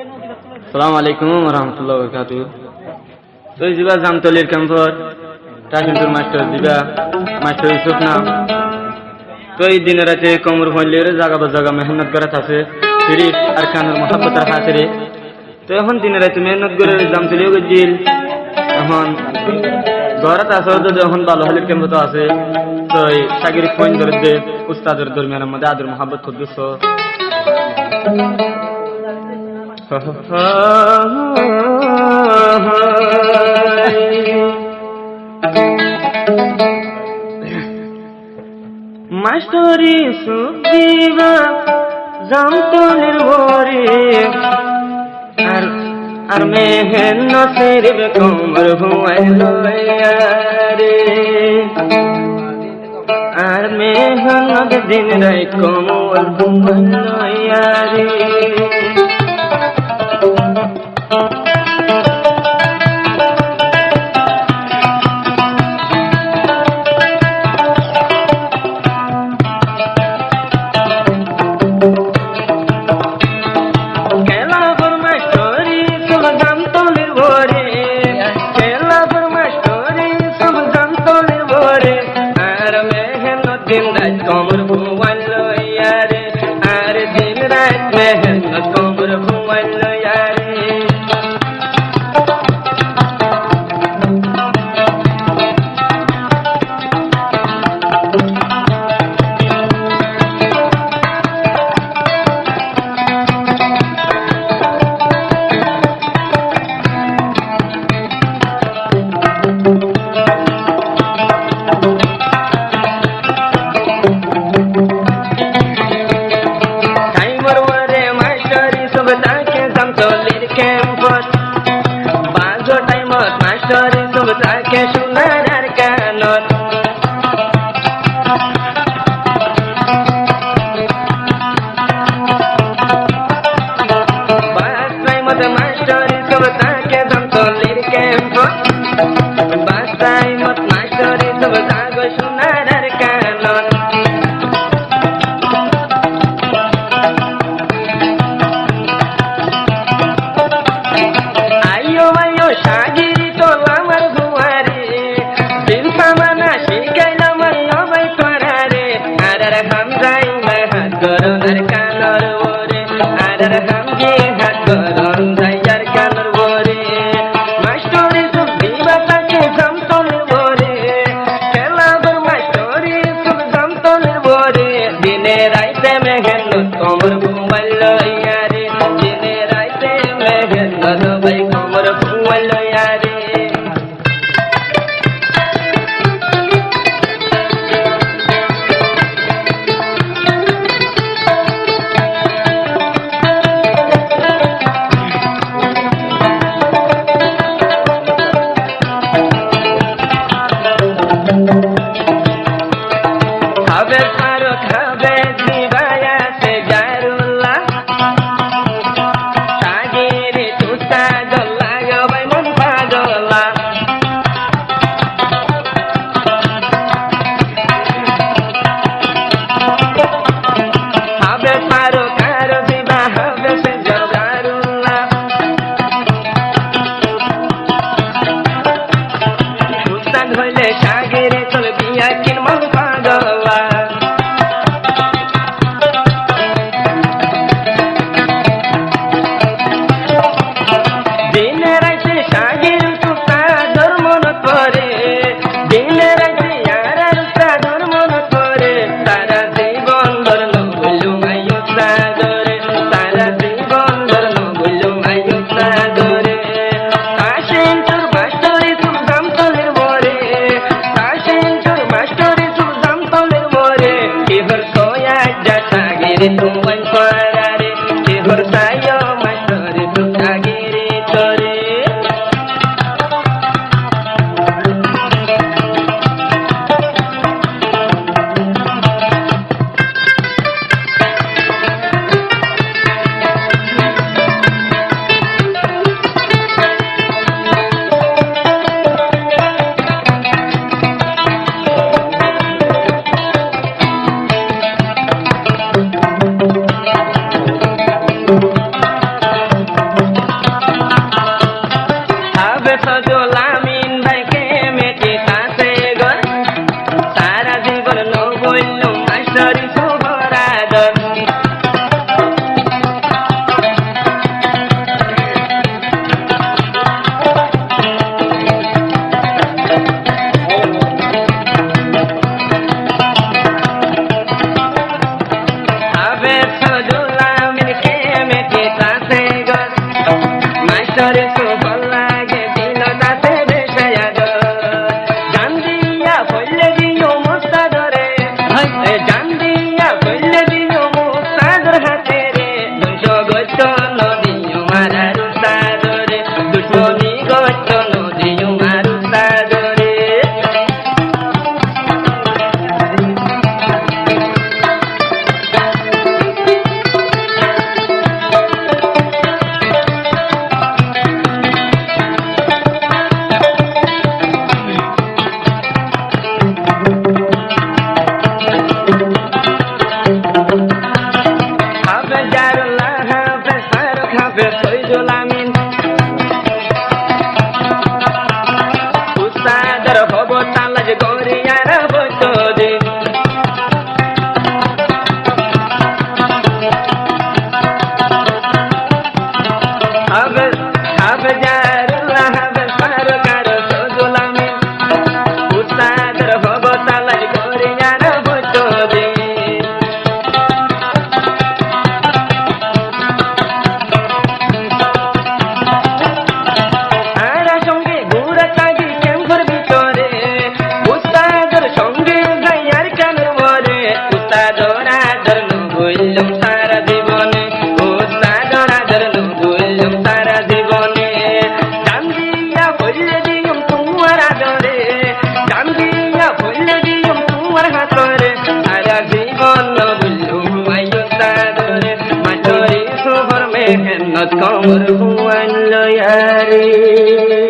আসসালামু আলাইকুম ওয়া রাহমাতুল্লাহি ওয়া বারাকাতুহু। তো জিবা জামতলির ক্যাম্পর টাকিন্টুর মাস্টার জিবা মাস্টার ইউসুফ না। তো এই দিনে রাতে কমর হইলের জায়গা বা জায়গা মেহনত করা আছে শরীফ আর খানের মহাব্বতের খাতিরে। তো এখন দিনে রাতে মেহনত করে জামতলিও গেছিল। এখন ঘরত আছে যখন ভালো হলে ক্যাম্প তো আছে। তো এই সাগির ফোন ধরে দে উস্তাদের দরমিয়ানের মধ্যে আদর মহাব্বত খুদ্দুস মাস্টারি সুবিবা জামতলির ভরে আর মেহনতের কমর হুয়াইল রে আর মেহনত দিন রাই কমর হুয়াইল রে कमर भुवलो यारे आर दिन रात मेहनत कमर भुवलो यारे के सुनार कानन बास टाइमत मास्टर सब ताके जामतलिर कैंप बास टाइमत मास्टर सब ताके सुनार कानन आयो आयो सागिरी तो लामर সজল আমিন ভাইকে মেটি কাছে গর সারা জীবন নবইল মাস্টারি সুবরাদর Not come to one lawyer.